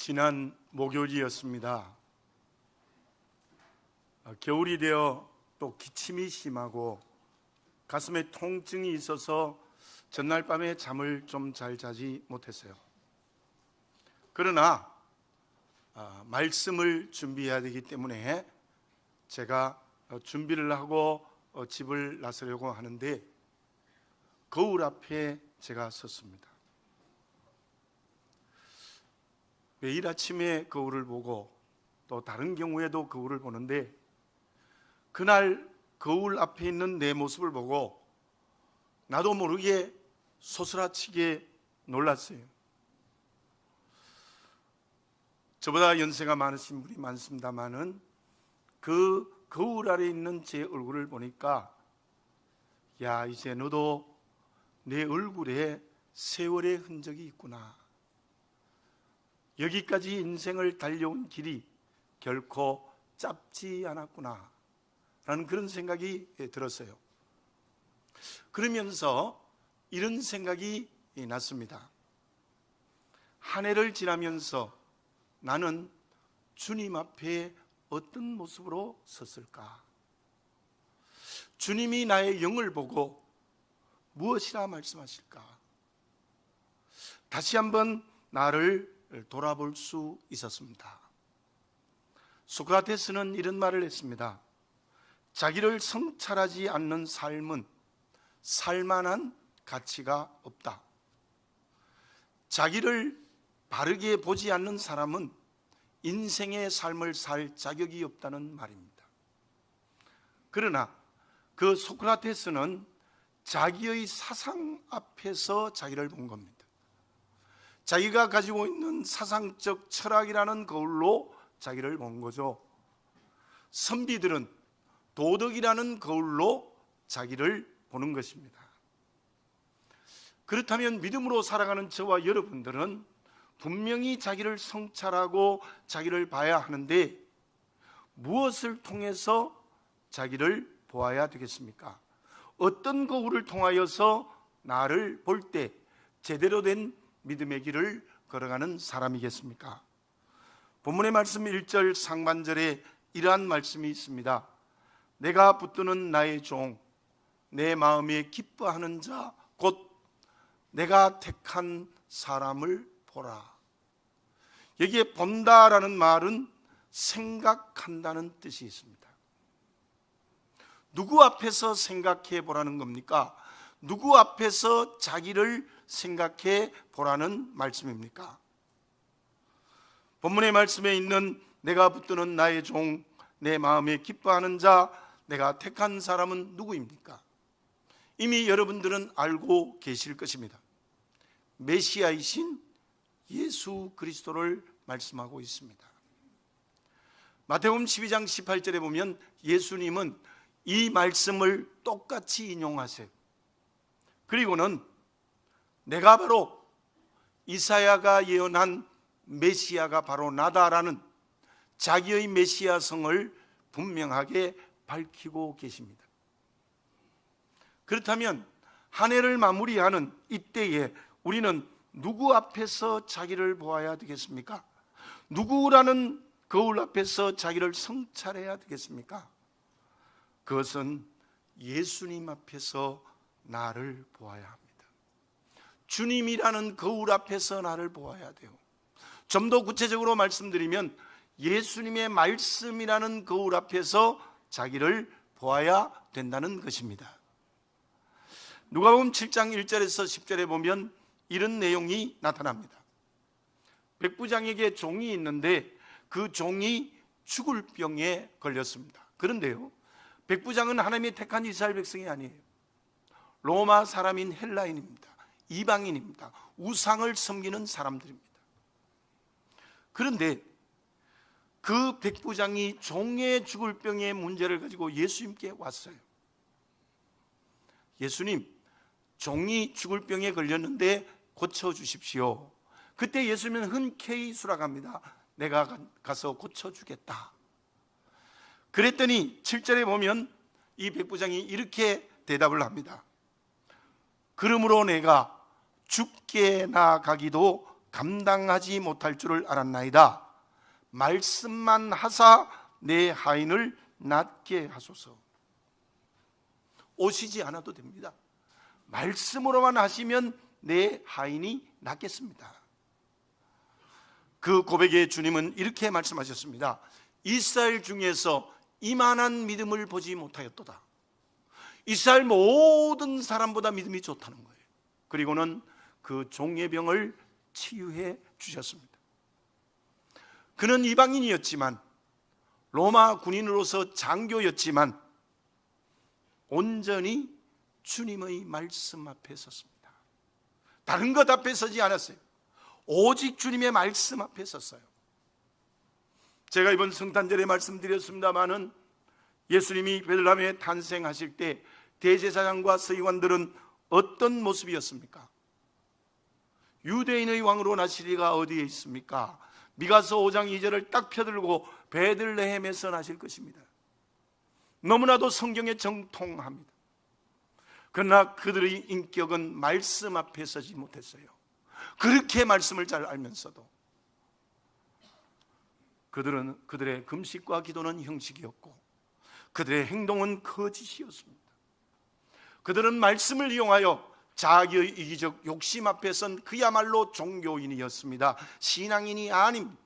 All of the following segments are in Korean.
지난 목요일이었습니다. 겨울이 되어 또 기침이 심하고 가슴에 통증이 있어서 전날 밤에 잠을 좀 잘 자지 못했어요. 그러나 말씀을 준비해야 되기 때문에 제가 준비를 하고 집을 나서려고 하는데 거울 앞에 제가 섰습니다. 매일 아침에 거울을 보고 또 다른 경우에도 거울을 보는데 그날 거울 앞에 있는 내 모습을 보고 나도 모르게 소스라치게 놀랐어요. 저보다 연세가 많으신 분이 많습니다만은 그 거울 아래 있는 제 얼굴을 보니까 야, 이제 너도 내 얼굴에 세월의 흔적이 있구나. 여기까지 인생을 달려온 길이 결코 짧지 않았구나 라는 그런 생각이 들었어요. 그러면서 이런 생각이 났습니다. 한 해를 지나면서 나는 주님 앞에 어떤 모습으로 섰을까? 주님이 나의 영을 보고 무엇이라 말씀하실까? 다시 한번 나를 돌아볼 수 있었습니다. 소크라테스는 이런 말을 했습니다. 자기를 성찰하지 않는 삶은 살만한 가치가 없다. 자기를 바르게 보지 않는 사람은 인생의 삶을 살 자격이 없다는 말입니다. 그러나 그 소크라테스는 자기의 사상 앞에서 자기를 본 겁니다. 자기가 가지고 있는 사상적 철학이라는 거울로 자기를 본 거죠. 선비들은 도덕이라는 거울로 자기를 보는 것입니다. 그렇다면 믿음으로 살아가는 저와 여러분들은 분명히 자기를 성찰하고 자기를 봐야 하는데 무엇을 통해서 자기를 보아야 되겠습니까? 어떤 거울을 통하여서 나를 볼 때 제대로 된 믿음의 길을 걸어가는 사람이겠습니까? 본문의 말씀 1절 상반절에 이러한 말씀이 있습니다. 내가 붙드는 나의 종, 내 마음에 기뻐하는 자, 곧 내가 택한 사람을 보라. 여기에 본다라는 말은 생각한다는 뜻이 있습니다. 누구 앞에서 생각해 보라는 겁니까? 누구 앞에서 자기를 생각해 보라는 말씀입니까? 본문의 말씀에 있는 내가 붙드는 나의 종, 내 마음에 기뻐하는 자, 내가 택한 사람은 누구입니까? 이미 여러분들은 알고 계실 것입니다. 메시아이신 예수 그리스도를 말씀하고 있습니다. 마태복음 12장 18절에 보면 예수님은 이 말씀을 똑같이 인용하세요. 그리고는 내가 바로 이사야가 예언한 메시아가 바로 나다라는 자기의 메시아성을 분명하게 밝히고 계십니다. 그렇다면 한 해를 마무리하는 이때에 우리는 누구 앞에서 자기를 보아야 되겠습니까? 누구라는 거울 앞에서 자기를 성찰해야 되겠습니까? 그것은 예수님 앞에서 나를 보아야 합니다. 주님이라는 거울 앞에서 나를 보아야 돼요. 좀 더 구체적으로 말씀드리면 예수님의 말씀이라는 거울 앞에서 자기를 보아야 된다는 것입니다. 누가복음 7장 1절에서 10절에 보면 이런 내용이 나타납니다. 백부장에게 종이 있는데 그 종이 죽을 병에 걸렸습니다. 그런데요, 백부장은 하나님이 택한 이스라엘 백성이 아니에요. 로마 사람인 헬라인입니다. 이방인입니다. 우상을 섬기는 사람들입니다. 그런데 그 백부장이 종의 죽을 병의 문제를 가지고 예수님께 왔어요. 예수님, 종이 죽을 병에 걸렸는데 고쳐주십시오. 그때 예수님은 흔쾌히 수락합니다. 내가 가서 고쳐주겠다. 그랬더니 7절에 보면 이 백부장이 이렇게 대답을 합니다. 그러므로 내가 죽게 나가기도 감당하지 못할 줄을 알았나이다. 말씀만 하사 내 하인을 낫게 하소서. 오시지 않아도 됩니다. 말씀으로만 하시면 내 하인이 낫겠습니다. 그 고백에 주님은 이렇게 말씀하셨습니다. 이스라엘 중에서 이만한 믿음을 보지 못하였도다. 이스라엘 모든 사람보다 믿음이 좋다는 거예요. 그리고는 그 종의 병을 치유해 주셨습니다. 그는 이방인이었지만, 로마 군인으로서 장교였지만 온전히 주님의 말씀 앞에 섰습니다. 다른 것 앞에 서지 않았어요. 오직 주님의 말씀 앞에 섰어요. 제가 이번 성탄절에 말씀드렸습니다마는 예수님이 베들레헴에 탄생하실 때 대제사장과 서기관들은 어떤 모습이었습니까? 유대인의 왕으로 나시리가 어디에 있습니까? 미가서 5장 2절을 딱 펴들고 베들레헴에서 나실 것입니다. 너무나도 성경에 정통합니다. 그러나 그들의 인격은 말씀 앞에 서지 못했어요. 그렇게 말씀을 잘 알면서도 그들은 그들의 금식과 기도는 형식이었고 그들의 행동은 거짓이었습니다. 그들은 말씀을 이용하여 자기의 이기적 욕심 앞에 선 그야말로 종교인이었습니다. 신앙인이 아닙니다.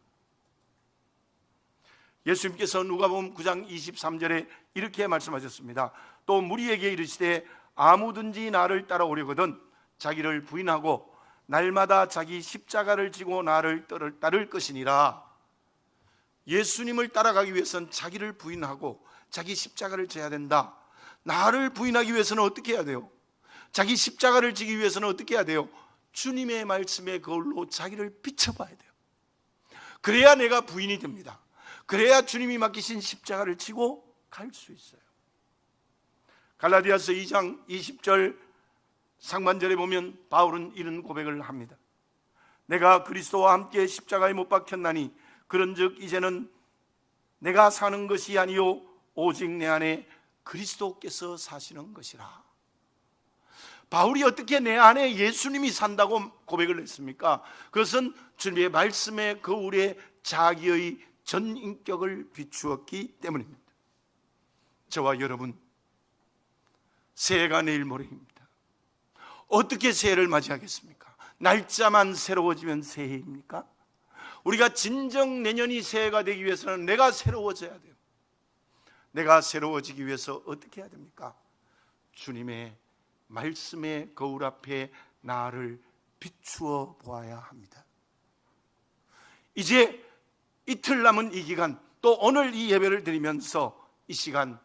예수님께서 누가복음 9장 23절에 이렇게 말씀하셨습니다. 또 무리에게 이르시되 아무든지 나를 따라오려거든 자기를 부인하고 날마다 자기 십자가를 지고 나를 따를 것이니라. 예수님을 따라가기 위해서는 자기를 부인하고 자기 십자가를 져야 된다. 나를 부인하기 위해서는 어떻게 해야 돼요? 자기 십자가를 지기 위해서는 어떻게 해야 돼요? 주님의 말씀에 그걸로 자기를 비춰봐야 돼요. 그래야 내가 부인이 됩니다. 그래야 주님이 맡기신 십자가를 지고 갈 수 있어요. 갈라디아서 2장 20절 상반절에 보면 바울은 이런 고백을 합니다. 내가 그리스도와 함께 십자가에 못 박혔나니 그런즉 이제는 내가 사는 것이 아니요 오직 내 안에 그리스도께서 사시는 것이라. 바울이 어떻게 내 안에 예수님이 산다고 고백을 했습니까? 그것은 주님의 말씀의 거울에 자기의 전 인격을 비추었기 때문입니다. 저와 여러분, 새해가 내일 모레입니다. 어떻게 새해를 맞이하겠습니까? 날짜만 새로워지면 새해입니까? 우리가 진정 내년이 새해가 되기 위해서는 내가 새로워져야 돼요. 내가 새로워지기 위해서 어떻게 해야 됩니까? 주님의 말씀의 거울 앞에 나를 비추어 보아야 합니다. 이제 이틀 남은 이 기간, 또 오늘 이 예배를 드리면서 이 시간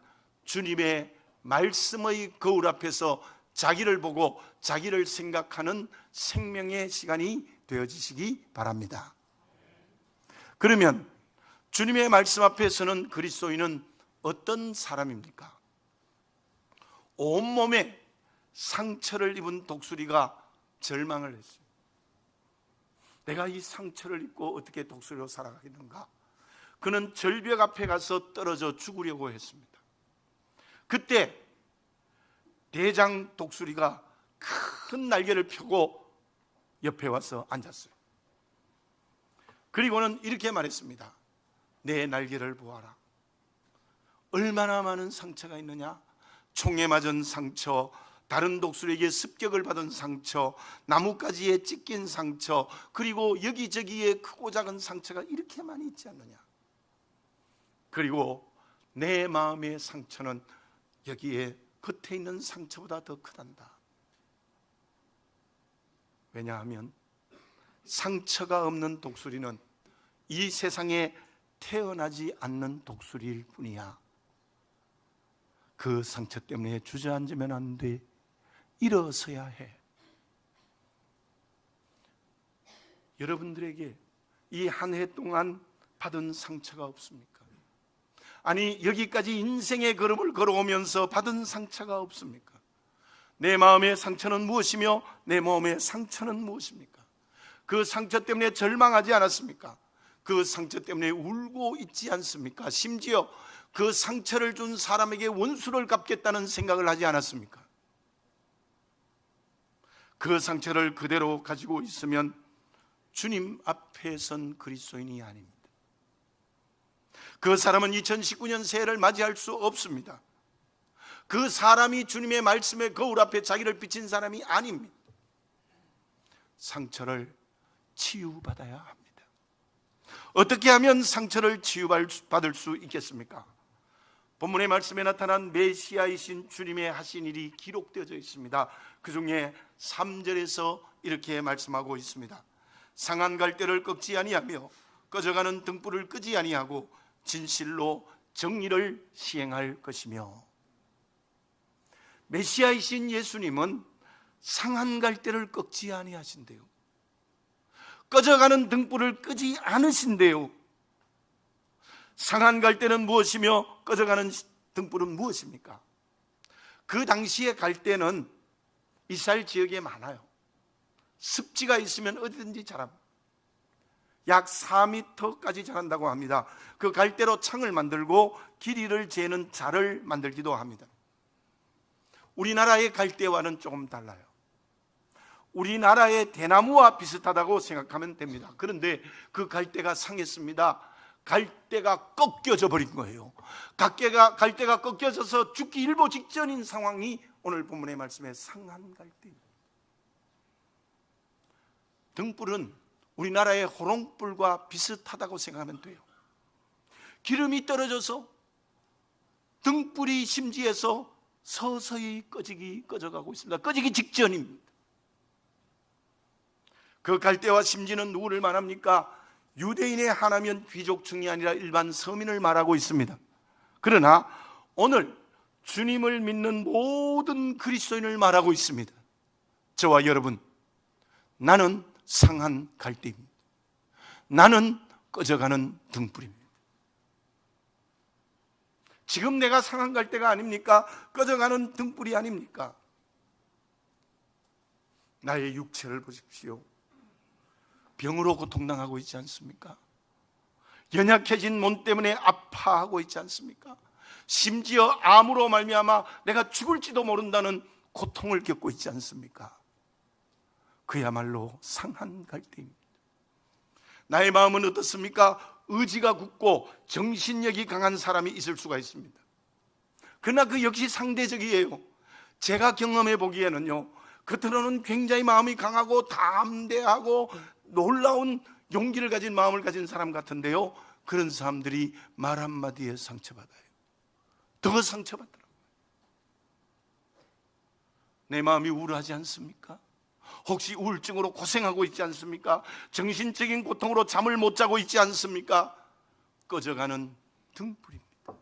주님의 말씀의 거울 앞에서 자기를 보고 자기를 생각하는 생명의 시간이 되어지시기 바랍니다. 그러면 주님의 말씀 앞에서는 그리스도인은 어떤 사람입니까? 온몸에 상처를 입은 독수리가 절망을 했어요. 내가 이 상처를 입고 어떻게 독수리로 살아가겠는가? 그는 절벽 앞에 가서 떨어져 죽으려고 했습니다. 그때 대장 독수리가 큰 날개를 펴고 옆에 와서 앉았어요. 그리고는 이렇게 말했습니다. 내 날개를 보아라. 얼마나 많은 상처가 있느냐? 총에 맞은 상처, 다른 독수리에게 습격을 받은 상처, 나뭇가지에 찢긴 상처, 그리고 여기저기에 크고 작은 상처가 이렇게 많이 있지 않느냐? 그리고 내 마음의 상처는 여기에 겉에 있는 상처보다 더 크단다. 왜냐하면 상처가 없는 독수리는 이 세상에 태어나지 않는 독수리일 뿐이야. 그 상처 때문에 주저앉으면 안 돼. 일어서야 해. 여러분들에게 이 한 해 동안 받은 상처가 없습니까? 아니, 여기까지 인생의 걸음을 걸어오면서 받은 상처가 없습니까? 내 마음의 상처는 무엇이며 내 몸의 상처는 무엇입니까? 그 상처 때문에 절망하지 않았습니까? 그 상처 때문에 울고 있지 않습니까? 심지어 그 상처를 준 사람에게 원수를 갚겠다는 생각을 하지 않았습니까? 그 상처를 그대로 가지고 있으면 주님 앞에 선 그리스도인이 아닙니다. 그 사람은 2019년 새해를 맞이할 수 없습니다. 그 사람이 주님의 말씀의 거울 앞에 자기를 비친 사람이 아닙니다. 상처를 치유받아야 합니다. 어떻게 하면 상처를 치유받을 수 있겠습니까? 본문의 말씀에 나타난 메시아이신 주님의 하신 일이 기록되어져 있습니다. 그 중에 3절에서 이렇게 말씀하고 있습니다. 상한 갈대를 꺾지 아니하며 꺼져가는 등불을 끄지 아니하고 진실로 정의를 시행할 것이며. 메시아이신 예수님은 상한 갈대를 꺾지 아니하신대요. 꺼져가는 등불을 끄지 않으신대요. 상한 갈대는 무엇이며 꺼져가는 등불은 무엇입니까? 그 당시의 갈대는 이스라엘 지역에 많아요. 습지가 있으면 어디든지 자랍니다. 약 4m까지 자란다고 합니다. 그 갈대로 창을 만들고 길이를 재는 자를 만들기도 합니다. 우리나라의 갈대와는 조금 달라요. 우리나라의 대나무와 비슷하다고 생각하면 됩니다. 그런데 그 갈대가 상했습니다. 갈대가 꺾여져 버린 거예요. 갈대가 꺾여져서 죽기 일보 직전인 상황이 오늘 본문의 말씀에 상한 갈대입니다. 등불은 우리나라의 호롱불과 비슷하다고 생각하면 돼요. 기름이 떨어져서 등불이 심지에서 서서히 꺼져가고 있습니다. 꺼지기 직전입니다. 그 갈대와 심지는 누구를 말합니까? 유대인의 하나면 귀족층이 아니라 일반 서민을 말하고 있습니다. 그러나 오늘 주님을 믿는 모든 그리스도인을 말하고 있습니다. 저와 여러분, 나는 상한 갈대입니다. 나는 꺼져가는 등불입니다. 지금 내가 상한 갈대가 아닙니까? 꺼져가는 등불이 아닙니까? 나의 육체를 보십시오. 병으로 고통당하고 있지 않습니까? 연약해진 몸 때문에 아파하고 있지 않습니까? 심지어 암으로 말미암아 내가 죽을지도 모른다는 고통을 겪고 있지 않습니까? 그야말로 상한 갈대입니다. 나의 마음은 어떻습니까? 의지가 굳고 정신력이 강한 사람이 있을 수가 있습니다. 그러나 그 역시 상대적이에요. 제가 경험해 보기에는요, 겉으로는 굉장히 마음이 강하고 담대하고 놀라운 용기를 가진 마음을 가진 사람 같은데요, 그런 사람들이 말 한마디에 상처받아요. 더 상처받더라고요. 내 마음이 우울하지 않습니까? 혹시 우울증으로 고생하고 있지 않습니까? 정신적인 고통으로 잠을 못 자고 있지 않습니까? 꺼져가는 등불입니다.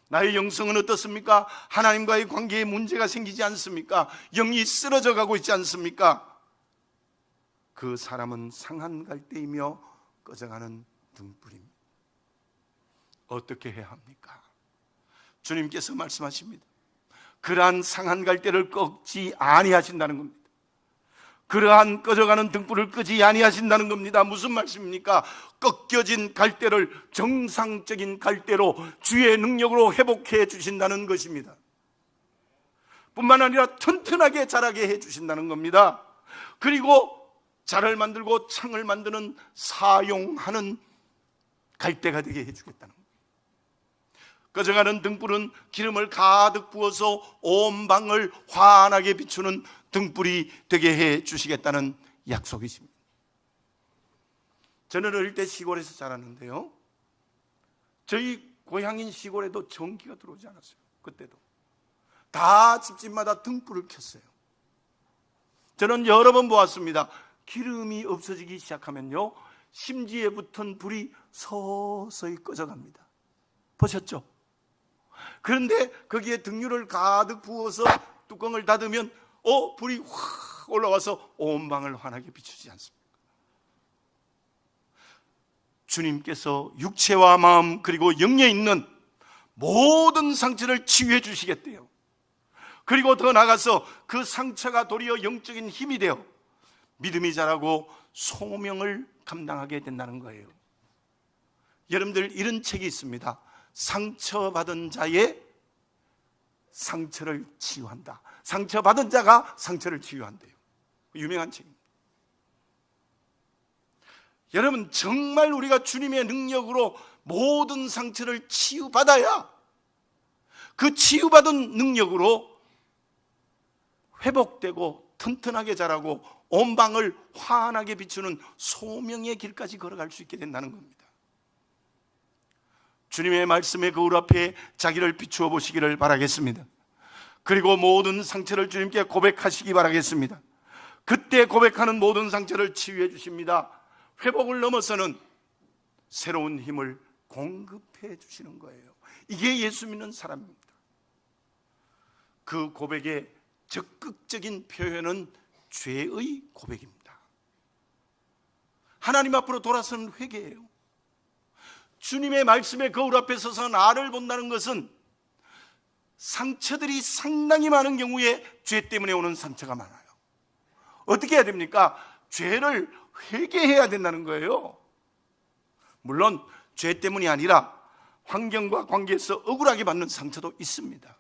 나의 영성은 어떻습니까? 하나님과의 관계에 문제가 생기지 않습니까? 영이 쓰러져 가고 있지 않습니까? 그 사람은 상한 갈대이며 꺼져가는 등불입니다. 어떻게 해야 합니까? 주님께서 말씀하십니다. 그러한 상한 갈대를 꺾지 아니하신다는 겁니다. 그러한 꺼져가는 등불을 끄지 아니하신다는 겁니다. 무슨 말씀입니까? 꺾여진 갈대를 정상적인 갈대로 주의 능력으로 회복해 주신다는 것입니다. 뿐만 아니라 튼튼하게 자라게 해 주신다는 겁니다. 그리고 자를 만들고 창을 만드는 사용하는 갈대가 되게 해 주겠다는 겁니다. 꺼져가는 등불은 기름을 가득 부어서 온 방을 환하게 비추는 등불이 되게 해 주시겠다는 약속이십니다. 저는 어릴 때 시골에서 자랐는데요, 저희 고향인 시골에도 전기가 들어오지 않았어요. 그때도 다 집집마다 등불을 켰어요. 저는 여러 번 보았습니다. 기름이 없어지기 시작하면요, 심지에 붙은 불이 서서히 꺼져갑니다. 보셨죠? 그런데 거기에 등유를 가득 부어서 뚜껑을 닫으면 불이 확 올라와서 온 방을 환하게 비추지 않습니까? 주님께서 육체와 마음 그리고 영에 있는 모든 상처를 치유해 주시겠대요. 그리고 더 나아가서 그 상처가 도리어 영적인 힘이 되어 믿음이 자라고 소명을 감당하게 된다는 거예요. 여러분들, 이런 책이 있습니다. 상처받은 자의 상처를 치유한다. 상처받은 자가 상처를 치유한대요. 유명한 책입니다. 여러분, 정말 우리가 주님의 능력으로 모든 상처를 치유받아야 그 치유받은 능력으로 회복되고 튼튼하게 자라고 온 방을 환하게 비추는 소명의 길까지 걸어갈 수 있게 된다는 겁니다. 주님의 말씀의 거울 앞에 자기를 비추어 보시기를 바라겠습니다. 그리고 모든 상처를 주님께 고백하시기 바라겠습니다. 그때 고백하는 모든 상처를 치유해 주십니다. 회복을 넘어서는 새로운 힘을 공급해 주시는 거예요. 이게 예수 믿는 사람입니다. 그 고백의 적극적인 표현은 죄의 고백입니다. 하나님 앞으로 돌아서는 회개예요. 주님의 말씀의 거울 앞에 서서 나를 본다는 것은 상처들이 상당히 많은 경우에 죄 때문에 오는 상처가 많아요. 어떻게 해야 됩니까? 죄를 회개해야 된다는 거예요. 물론 죄 때문이 아니라 환경과 관계에서 억울하게 받는 상처도 있습니다.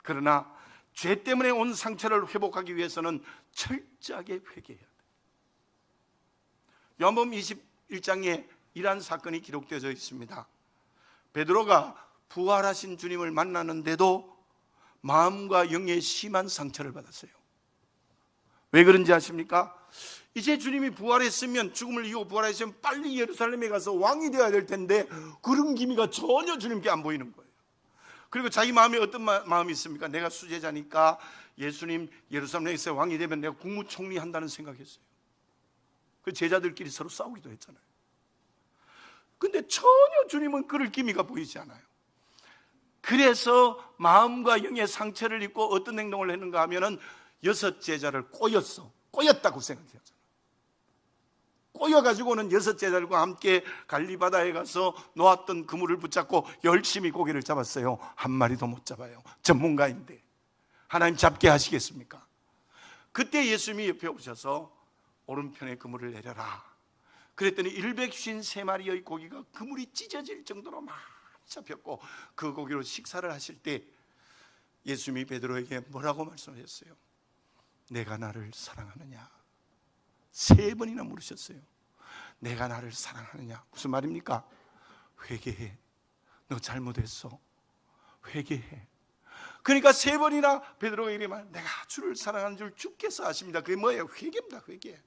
그러나 죄 때문에 온 상처를 회복하기 위해서는 철저하게 회개해야 돼요. 요한복음 21장에 이러한 사건이 기록되어 있습니다. 베드로가 부활하신 주님을 만나는데도 마음과 영의 심한 상처를 받았어요. 왜 그런지 아십니까? 이제 주님이 부활했으면, 죽음을 이기고 부활했으면 빨리 예루살렘에 가서 왕이 되어야 될 텐데 그런 기미가 전혀 주님께 안 보이는 거예요. 그리고 자기 마음에 어떤 마음이 있습니까? 내가 수제자니까 예수님 예루살렘에서 왕이 되면 내가 국무총리 한다는 생각했어요. 그 제자들끼리 서로 싸우기도 했잖아요. 근데 전혀 주님은 그럴 기미가 보이지 않아요. 그래서 마음과 영의 상처를 입고 어떤 행동을 했는가 하면은 6 제자를 꼬였다고 생각했잖아요. 꼬여가지고는 6 제자들과 함께 갈리바다에 가서 놓았던 그물을 붙잡고 열심히 고기를 잡았어요. 한 마리도 못 잡아요. 전문가인데 하나님 잡게 하시겠습니까? 그때 예수님이 옆에 오셔서 오른편에 그물을 내려라. 그랬더니 153마리의 고기가 그물이 찢어질 정도로 많이 잡혔고, 그 고기로 식사를 하실 때 예수님이 베드로에게 뭐라고 말씀하셨어요? 내가 나를 사랑하느냐? 3번이나 물으셨어요. 내가 나를 사랑하느냐? 무슨 말입니까? 회개해. 너 잘못했어. 회개해. 그러니까 3번이나 베드로가 이렇게 말, 내가 주를 사랑하는 줄 주께서 아십니다. 그게 뭐예요? 회개입니다. 회개.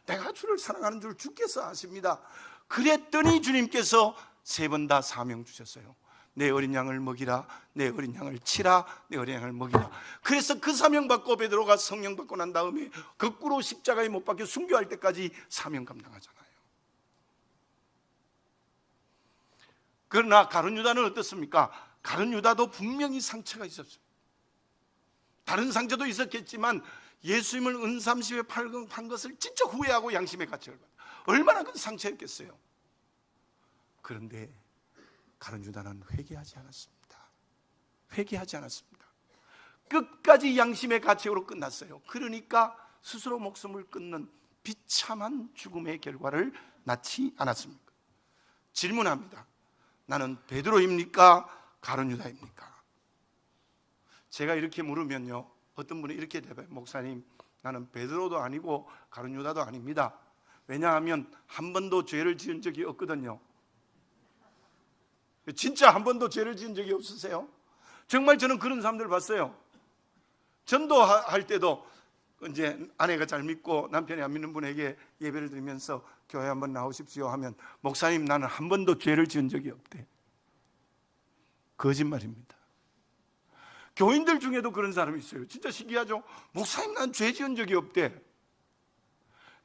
내가 주를 사랑하는 줄 주께서 아십니다. 그랬더니 주님께서 3번 다 사명 주셨어요. 내 어린 양을 먹이라, 내 어린 양을 치라, 내 어린 양을 먹이라. 그래서 그 사명 받고 베드로가 성령 받고 난 다음에 거꾸로 십자가에 못 박혀 순교할 때까지 사명 감당하잖아요. 그러나 가룟 유다는 어떻습니까? 가룟 유다도 분명히 상처가 있었어요. 다른 상처도 있었겠지만 예수님을 은삼십에 판 것을 진짜 후회하고 양심의 가책을 받아요. 얼마나 큰 상처였겠어요. 그런데 가룟 유다는 회개하지 않았습니다. 회개하지 않았습니다. 끝까지 양심의 가책으로 끝났어요. 그러니까 스스로 목숨을 끊는 비참한 죽음의 결과를 낳지 않았습니까? 질문합니다. 나는 베드로입니까? 가룟 유다입니까? 제가 이렇게 물으면요, 어떤 분이 이렇게 대봐요. 목사님, 나는 베드로도 아니고 가룟 유다도 아닙니다. 왜냐하면 한 번도 죄를 지은 적이 없거든요. 진짜 한 번도 죄를 지은 적이 없으세요? 정말 저는 그런 사람들 봤어요. 전도할 때도 이제 아내가 잘 믿고 남편이 안 믿는 분에게 예배를 드리면서 교회 한번 나오십시오 하면, 목사님, 나는 한 번도 죄를 지은 적이 없대. 거짓말입니다. 교인들 중에도 그런 사람이 있어요. 진짜 신기하죠? 목사님, 난 죄 지은 적이 없대.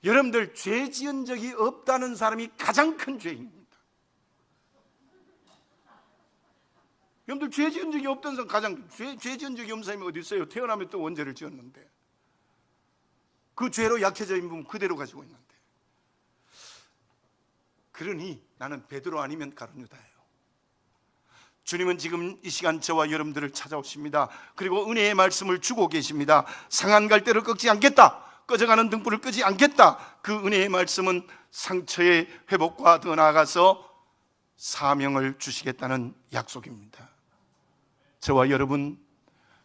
여러분들, 죄 지은 적이 없다는 사람이 가장 큰 죄입니다. 여러분들, 죄 지은 적이 없던 사람, 가장 죄 지은 적이 없는 사람이 어디 있어요? 태어나면 또 원죄를 지었는데, 그 죄로 약해져 있는 분 그대로 가지고 있는데. 그러니 나는 베드로 아니면 가룟 유다예요. 주님은 지금 이 시간 저와 여러분들을 찾아오십니다. 그리고 은혜의 말씀을 주고 계십니다. 상한 갈대를 꺾지 않겠다, 꺼져가는 등불을 끄지 않겠다. 그 은혜의 말씀은 상처의 회복과 더 나아가서 사명을 주시겠다는 약속입니다. 저와 여러분,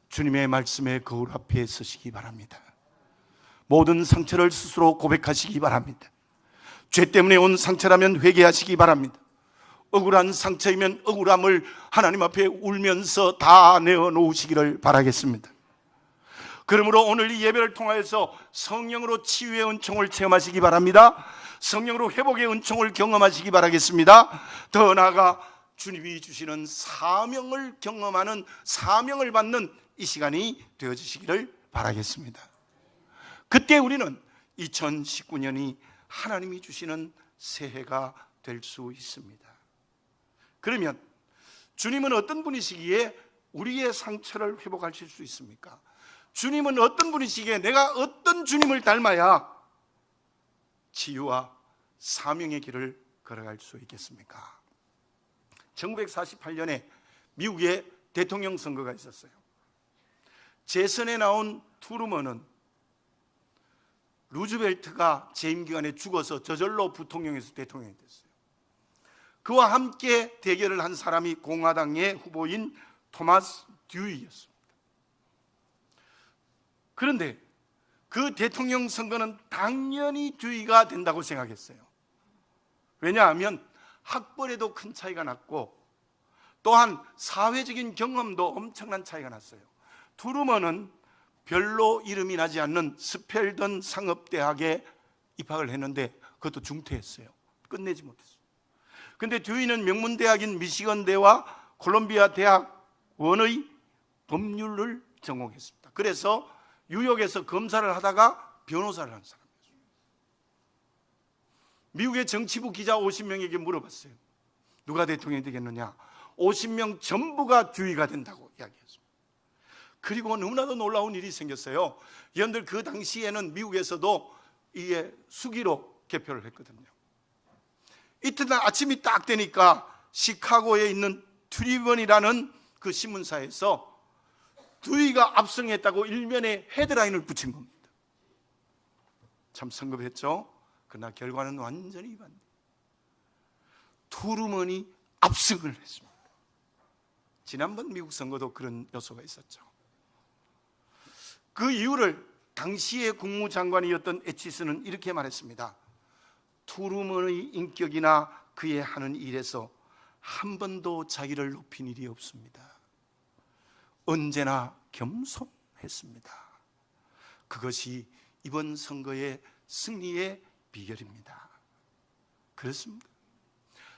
주님의 말씀의 거울 앞에 서시기 바랍니다. 모든 상처를 스스로 고백하시기 바랍니다. 죄 때문에 온 상처라면 회개하시기 바랍니다. 억울한 상처이면 억울함을 하나님 앞에 울면서 다 내어놓으시기를 바라겠습니다. 그러므로 오늘 이 예배를 통하여서 성령으로 치유의 은총을 체험하시기 바랍니다. 성령으로 회복의 은총을 경험하시기 바라겠습니다. 더 나아가 주님이 주시는 사명을 경험하는, 사명을 받는 이 시간이 되어지시기를 바라겠습니다. 그때 우리는 2019년이 하나님이 주시는 새해가 될 수 있습니다. 그러면 주님은 어떤 분이시기에 우리의 상처를 회복하실 수 있습니까? 주님은 어떤 분이시기에 내가 어떤 주님을 닮아야 치유와 사명의 길을 걸어갈 수 있겠습니까? 1948년에 미국의 대통령 선거가 있었어요. 재선에 나온 트루먼은 루즈벨트가 재임 기간에 죽어서 저절로 부통령에서 대통령이 됐어요. 그와 함께 대결을 한 사람이 공화당의 후보인 토마스 듀이였습니다. 그런데 그 대통령 선거는 당연히 듀이가 된다고 생각했어요. 왜냐하면 학벌에도 큰 차이가 났고 또한 사회적인 경험도 엄청난 차이가 났어요. 트루먼은 별로 이름이 나지 않는 스펠던 상업대학에 입학을 했는데 그것도 중퇴했어요. 끝내지 못했어요. 근데 듀이는 명문대학인 미시건대와 콜롬비아 대학원의 법률을 전공했습니다. 그래서 뉴욕에서 검사를 하다가 변호사를 한 사람이었어요. 미국의 정치부 기자 50명에게 물어봤어요. 누가 대통령이 되겠느냐? 50명 전부가 듀이가 된다고 이야기했습니다. 그리고 너무나도 놀라운 일이 생겼어요. 여러분들 그 당시에는 미국에서도 이게 수기로 개표를 했거든요. 이튿날 아침이 딱 되니까 시카고에 있는 트리번이라는 그 신문사에서 듀이가 압승했다고 일면에 헤드라인을 붙인 겁니다. 참 성급했죠? 그러나 결과는 완전히 반대. 트루먼이 압승을 했습니다. 지난번 미국 선거도 그런 요소가 있었죠. 그 이유를 당시의 국무장관이었던 에치스는 이렇게 말했습니다. 트루먼의 인격이나 그의 하는 일에서 한 번도 자기를 높인 일이 없습니다. 언제나 겸손했습니다. 그것이 이번 선거의 승리의 비결입니다. 그렇습니다.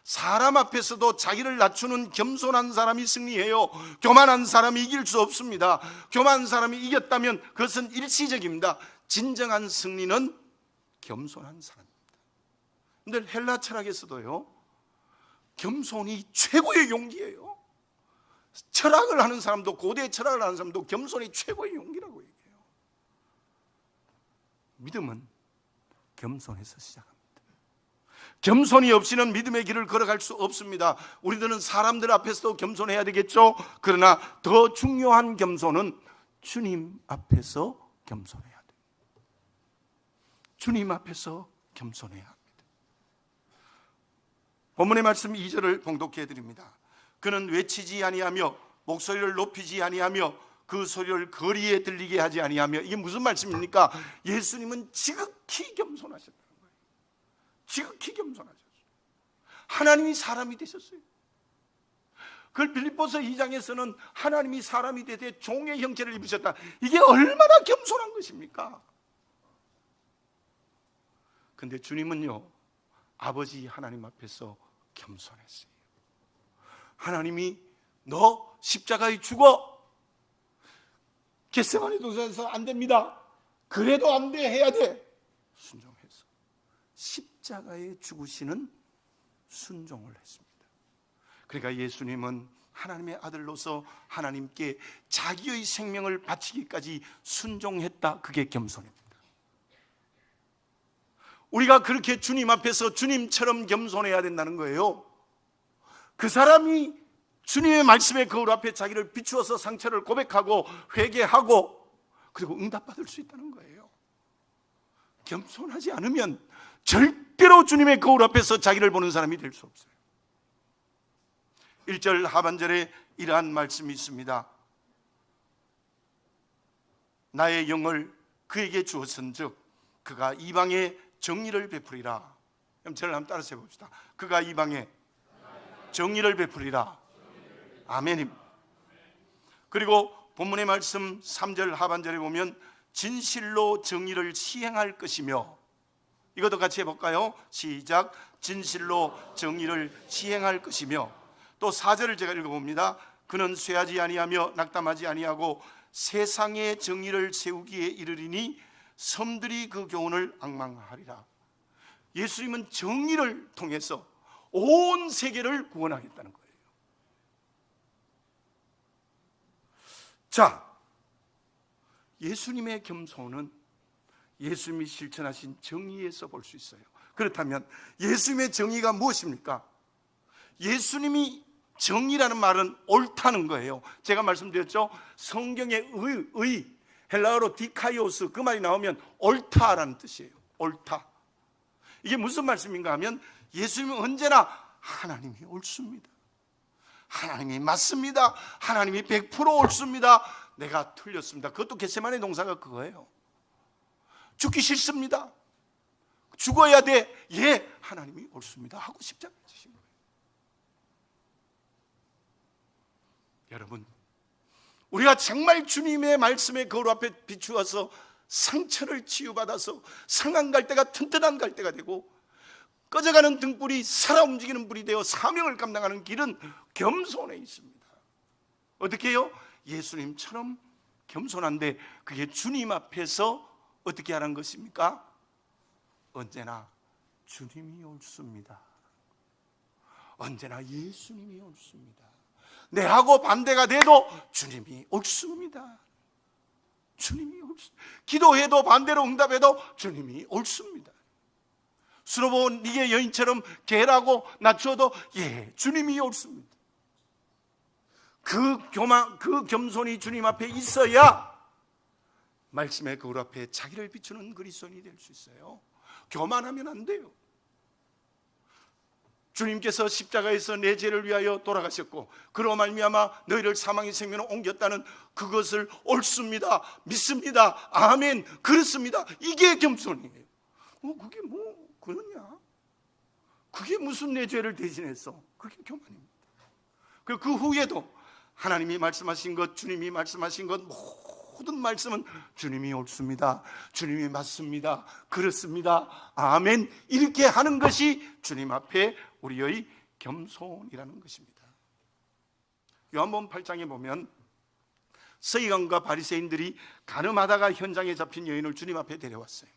사람 앞에서도 자기를 낮추는 겸손한 사람이 승리해요. 교만한 사람이 이길 수 없습니다. 교만한 사람이 이겼다면 그것은 일시적입니다. 진정한 승리는 겸손한 사람입니다. 근데 헬라 철학에서도요, 겸손이 최고의 용기예요. 철학을 하는 사람도, 고대 철학을 하는 사람도 겸손이 최고의 용기라고 얘기해요. 믿음은 겸손해서 시작합니다. 겸손이 없이는 믿음의 길을 걸어갈 수 없습니다. 우리들은 사람들 앞에서도 겸손해야 되겠죠. 그러나 더 중요한 겸손은 주님 앞에서 겸손해야 돼요. 주님 앞에서 겸손해야 합니다. 본문의 말씀 2절을 봉독해 드립니다. 그는 외치지 아니하며 목소리를 높이지 아니하며 그 소리를 거리에 들리게 하지 아니하며. 이게 무슨 말씀입니까? 예수님은 지극히 겸손하셨다는 거예요. 지극히 겸손하셨어요. 하나님이 사람이 되셨어요. 그걸 빌립보서 2장에서는 하나님이 사람이 되되 종의 형체를 입으셨다. 이게 얼마나 겸손한 것입니까? 근데 주님은요, 아버지 하나님 앞에서 겸손했어요. 하나님이 너 십자가에 죽어. 겟세마네 동산에서 안 됩니다. 그래도 안 돼, 해야 돼. 순종해서 십자가에 죽으시는 순종을 했습니다. 그러니까 예수님은 하나님의 아들로서 하나님께 자기의 생명을 바치기까지 순종했다. 그게 겸손입니다. 우리가 그렇게 주님 앞에서 주님처럼 겸손해야 된다는 거예요. 그 사람이 주님의 말씀의 거울 앞에 자기를 비추어서 상처를 고백하고 회개하고 그리고 응답받을 수 있다는 거예요. 겸손하지 않으면 절대로 주님의 거울 앞에서 자기를 보는 사람이 될 수 없어요. 1절 하반절에 이러한 말씀이 있습니다. 나의 영을 그에게 주었은즉 그가 이방에 정의를 베푸리라. 그럼 저를 한번 따라서 해봅시다. 그가 이방에 정의를 베풀이라. 아멘입니다. 그리고 본문의 말씀 3절 하반절에 보면 진실로 정의를 시행할 것이며, 이것도 같이 해볼까요? 시작. 진실로 정의를 시행할 것이며, 또 4절을 제가 읽어봅니다. 그는 쇠하지 아니하며 낙담하지 아니하고 세상의 정의를 세우기에 이르리니 섬들이 그 교훈을 앙망하리라. 예수님은 정의를 통해서 온 세계를 구원하겠다는 거예요. 자, 예수님의 겸손은 예수님이 실천하신 정의에서 볼 수 있어요. 그렇다면 예수님의 정의가 무엇입니까? 예수님이 정의라는 말은 옳다는 거예요. 제가 말씀드렸죠. 성경의 의, 헬라어로 디카이오스, 그 말이 나오면 옳다라는 뜻이에요. 옳다. 이게 무슨 말씀인가 하면 예수님은 언제나 하나님이 옳습니다. 하나님이 맞습니다. 하나님이 100% 옳습니다. 내가 틀렸습니다. 그것도 겟세마네 동사가 그거예요. 죽기 싫습니다. 죽어야 돼. 예, 하나님이 옳습니다 하고 십자가에 지신 거예요. 여러분, 우리가 정말 주님의 말씀의 거울 앞에 비추어서 상처를 치유받아서 상한 갈대가 튼튼한 갈대가 되고 꺼져가는 등불이 살아 움직이는 불이 되어 사명을 감당하는 길은 겸손에 있습니다. 어떻게 해요? 예수님처럼 겸손한데 그게 주님 앞에서 어떻게 하는 것입니까? 언제나 주님이 옳습니다. 언제나 예수님이 옳습니다. 내하고 반대가 돼도 주님이 옳습니다. 주님이 옳습니다. 기도해도 반대로 응답해도 주님이 옳습니다. 수로보온 니게 여인처럼 개라고 낮춰도 예, 주님이 옳습니다. 그 겸손이 주님 앞에 있어야 말씀의 거울 앞에 자기를 비추는 그리스도인이 될 수 있어요. 교만하면 안 돼요. 주님께서 십자가에서 내 죄를 위하여 돌아가셨고 그로 말미암아 너희를 사망의 생명으로 옮겼다는 그것을 옳습니다, 믿습니다, 아멘, 그렇습니다. 이게 겸손이에요. 그게 뭐 그러냐? 그게 무슨 내 죄를 대신해서? 그게 교만입니다. 그리고 그 후에도 하나님이 말씀하신 것, 주님이 말씀하신 것 모든 말씀은 주님이 옳습니다, 주님이 맞습니다, 그렇습니다, 아멘, 이렇게 하는 것이 주님 앞에 우리의 겸손이라는 것입니다. 요한복음 8장에 보면 서기관과 바리새인들이 간음하다가 현장에 잡힌 여인을 주님 앞에 데려왔어요.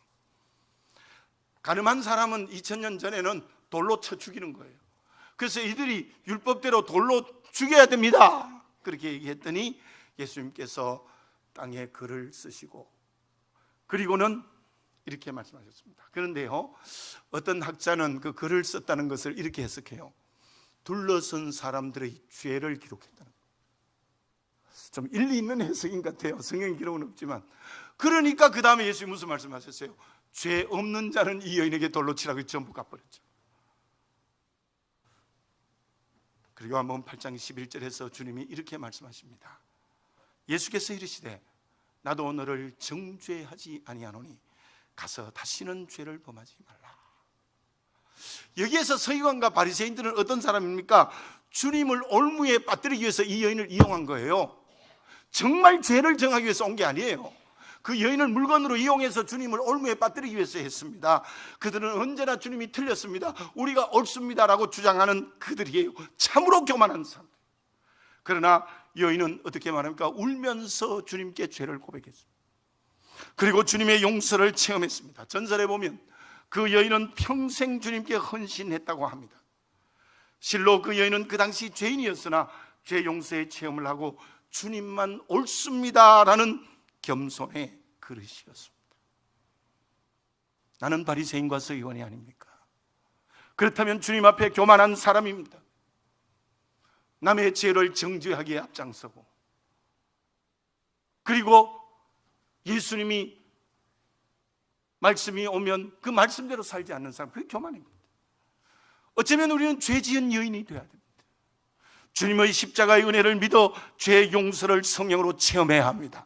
간음한 사람은 2000년 전에는 돌로 쳐 죽이는 거예요. 그래서 이들이 율법대로 돌로 죽여야 됩니다 그렇게 얘기했더니 예수님께서 땅에 글을 쓰시고 그리고는 이렇게 말씀하셨습니다. 그런데요, 어떤 학자는 그 글을 썼다는 것을 이렇게 해석해요. 둘러선 사람들의 죄를 기록했다는 거예요. 좀 일리 있는 해석인 것 같아요. 성경 기록은 없지만. 그러니까 그 다음에 예수님이 무슨 말씀하셨어요? 죄 없는 자는 이 여인에게 돌로 치라고 전부 갚아버렸죠. 그리고 한번 8장 11절에서 주님이 이렇게 말씀하십니다. 예수께서 이르시되 나도 너를 정죄하지 아니하노니 가서 다시는 죄를 범하지 말라. 여기에서 서기관과 바리새인들은 어떤 사람입니까? 주님을 올무에 빠뜨리기 위해서 이 여인을 이용한 거예요. 정말 죄를 정하기 위해서 온 게 아니에요. 그 여인을 물건으로 이용해서 주님을 올무에 빠뜨리기 위해서 했습니다. 그들은 언제나 주님이 틀렸습니다, 우리가 옳습니다라고 주장하는 그들이에요. 참으로 교만한 사람. 그러나 여인은 어떻게 말합니까? 울면서 주님께 죄를 고백했습니다. 그리고 주님의 용서를 체험했습니다. 전설에 보면 그 여인은 평생 주님께 헌신했다고 합니다. 실로 그 여인은 그 당시 죄인이었으나 죄 용서의 체험을 하고 주님만 옳습니다라는 겸손의 그릇이었습니다. 나는 바리새인과 서기관이 아닙니까? 그렇다면 주님 앞에 교만한 사람입니다. 남의 죄를 정죄하기에 앞장서고 그리고 예수님이 말씀이 오면 그 말씀대로 살지 않는 사람, 그게 교만입니다. 어쩌면 우리는 죄 지은 여인이 되어야 됩니다. 주님의 십자가의 은혜를 믿어 죄 용서를 성령으로 체험해야 합니다.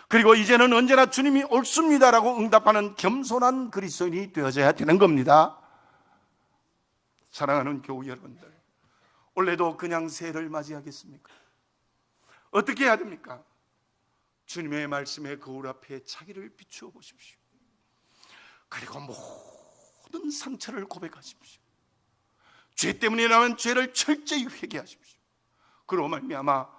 그리고 이제는 언제나 주님이 옳습니다라고 응답하는 겸손한 그리스도인이 되어져야 되는 겁니다. 사랑하는 교우 여러분들, 올해도 그냥 새해를 맞이하겠습니까? 어떻게 해야 됩니까? 주님의 말씀의 거울 앞에 자기를 비추어 보십시오. 그리고 모든 상처를 고백하십시오. 죄 때문에 나면 죄를 철저히 회개하십시오. 그로 말미암아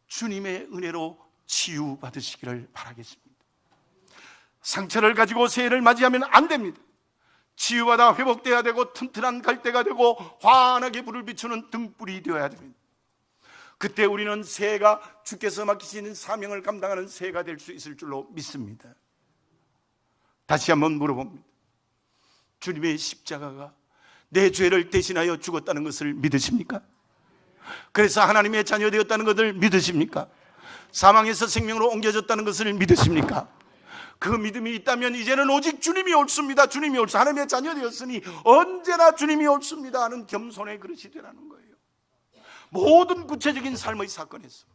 주님의 은혜로 치유받으시기를 바라겠습니다. 상처를 가지고 새해를 맞이하면 안 됩니다. 치유받아 회복되어야 되고 튼튼한 갈대가 되고 환하게 불을 비추는 등불이 되어야 됩니다. 그때 우리는 새해가 주께서 맡기신 사명을 감당하는 새해가 될 수 있을 줄로 믿습니다. 다시 한번 물어봅니다. 주님의 십자가가 내 죄를 대신하여 죽었다는 것을 믿으십니까? 그래서 하나님의 자녀 되었다는 것을 믿으십니까? 사망에서 생명으로 옮겨졌다는 것을 믿으십니까? 그 믿음이 있다면 이제는 오직 주님이 옳습니다. 주님이 옳습니다. 하나님의 자녀 되었으니 언제나 주님이 옳습니다 하는 겸손의 그릇이 되라는 거예요. 모든 구체적인 삶의 사건에서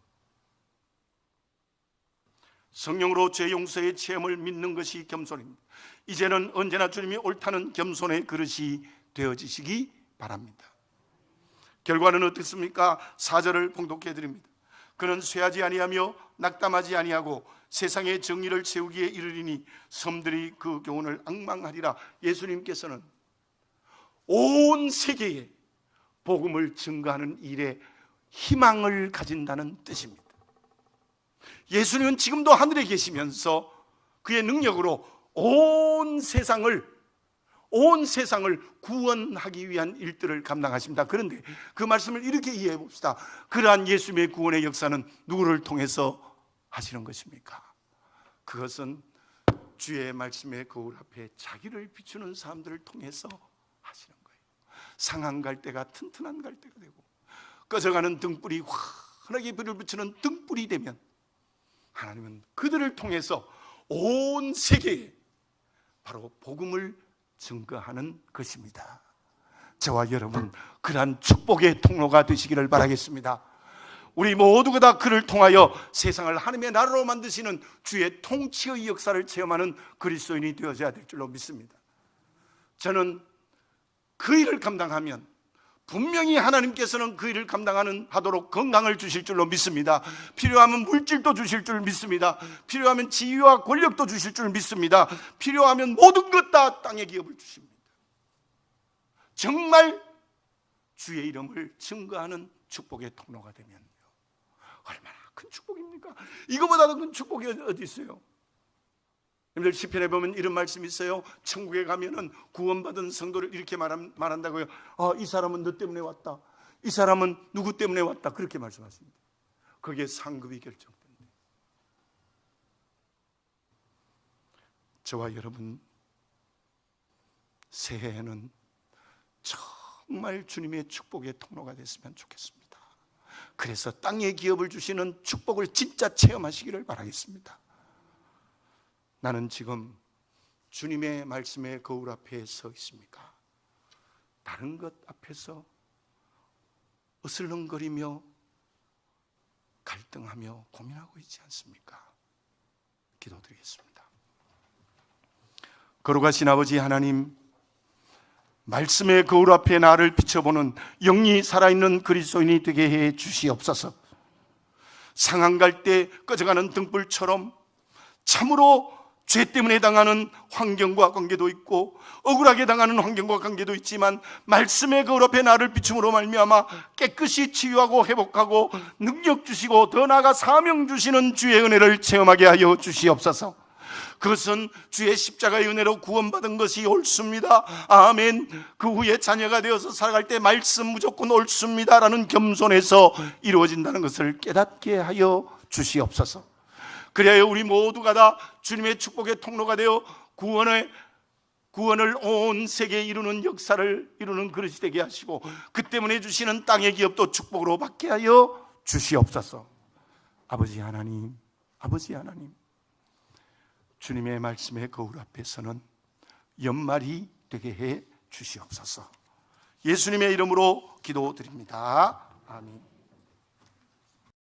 성령으로 죄 용서의 체험을 믿는 것이 겸손입니다. 이제는 언제나 주님이 옳다는 겸손의 그릇이 되어지시기 바랍니다. 결과는 어떻습니까? 4절을 봉독해 드립니다. 그는 쇠하지 아니하며 낙담하지 아니하고 세상의 정의를 세우기에 이르리니 섬들이 그 교훈을 앙망하리라. 예수님께서는 온 세계에 복음을 증거하는 일에 희망을 가진다는 뜻입니다. 예수님은 지금도 하늘에 계시면서 그의 능력으로 온 세상을 구원하기 위한 일들을 감당하십니다. 그런데 그 말씀을 이렇게 이해해 봅시다. 그러한 예수님의 구원의 역사는 누구를 통해서 하시는 것입니까? 그것은 주의 말씀의 거울 앞에 자기를 비추는 사람들을 통해서 하시는 거예요. 상한 갈대가 튼튼한 갈대가 되고 꺼져가는 등불이 환하게 불을 비추는 등불이 되면 하나님은 그들을 통해서 온 세계에 바로 복음을 증거하는 것입니다. 저와 여러분, 그러한 축복의 통로가 되시기를 바라겠습니다. 우리 모두가 다 그를 통하여 세상을 하나님의 나라로 만드시는 주의 통치의 역사를 체험하는 그리스도인이 되어져야 될 줄로 믿습니다. 저는 그 일을 감당하면 분명히 하나님께서는 그 일을 하도록 건강을 주실 줄로 믿습니다. 필요하면 물질도 주실 줄 믿습니다. 필요하면 지위와 권력도 주실 줄 믿습니다. 필요하면 모든 것 다 땅의 기업을 주십니다. 정말 주의 이름을 증거하는 축복의 통로가 되면 얼마나 큰 축복입니까? 이거보다 더 큰 축복이 어디 있어요? 여러분들 시편에 보면 이런 말씀이 있어요. 천국에 가면은 구원받은 성도를 이렇게 말한다고요. 이 사람은 너 때문에 왔다. 이 사람은 누구 때문에 왔다. 그렇게 말씀하십니다. 거기에 상급이 결정됩니다. 저와 여러분, 새해에는 정말 주님의 축복의 통로가 됐으면 좋겠습니다. 그래서 땅의 기업을 주시는 축복을 진짜 체험하시기를 바라겠습니다. 나는 지금 주님의 말씀의 거울 앞에 서 있습니까? 다른 것 앞에서 어슬렁거리며 갈등하며 고민하고 있지 않습니까? 기도드리겠습니다. 거룩하신 아버지 하나님, 말씀의 거울 앞에 나를 비춰보는 영이 살아있는 그리스도인이 되게 해 주시옵소서. 상한 갈대 꺼져가는 등불처럼 참으로 죄 때문에 당하는 환경과 관계도 있고 억울하게 당하는 환경과 관계도 있지만 말씀의 거울 앞에 나를 비춤으로 말미암아 깨끗이 치유하고 회복하고 능력 주시고 더 나아가 사명 주시는 주의 은혜를 체험하게 하여 주시옵소서. 그것은 주의 십자가의 은혜로 구원받은 것이 옳습니다. 아멘. 그 후에 자녀가 되어서 살아갈 때 말씀 무조건 옳습니다라는 겸손에서 이루어진다는 것을 깨닫게 하여 주시옵소서. 그래야 우리 모두가 다 주님의 축복의 통로가 되어 구원을 온 세계에 이루는 역사를 이루는 그릇이 되게 하시고 그 때문에 주시는 땅의 기업도 축복으로 받게 하여 주시옵소서. 아버지 하나님, 주님의 말씀의 거울 앞에서는 연말이 되게 해 주시옵소서. 예수님의 이름으로 기도드립니다. 아멘.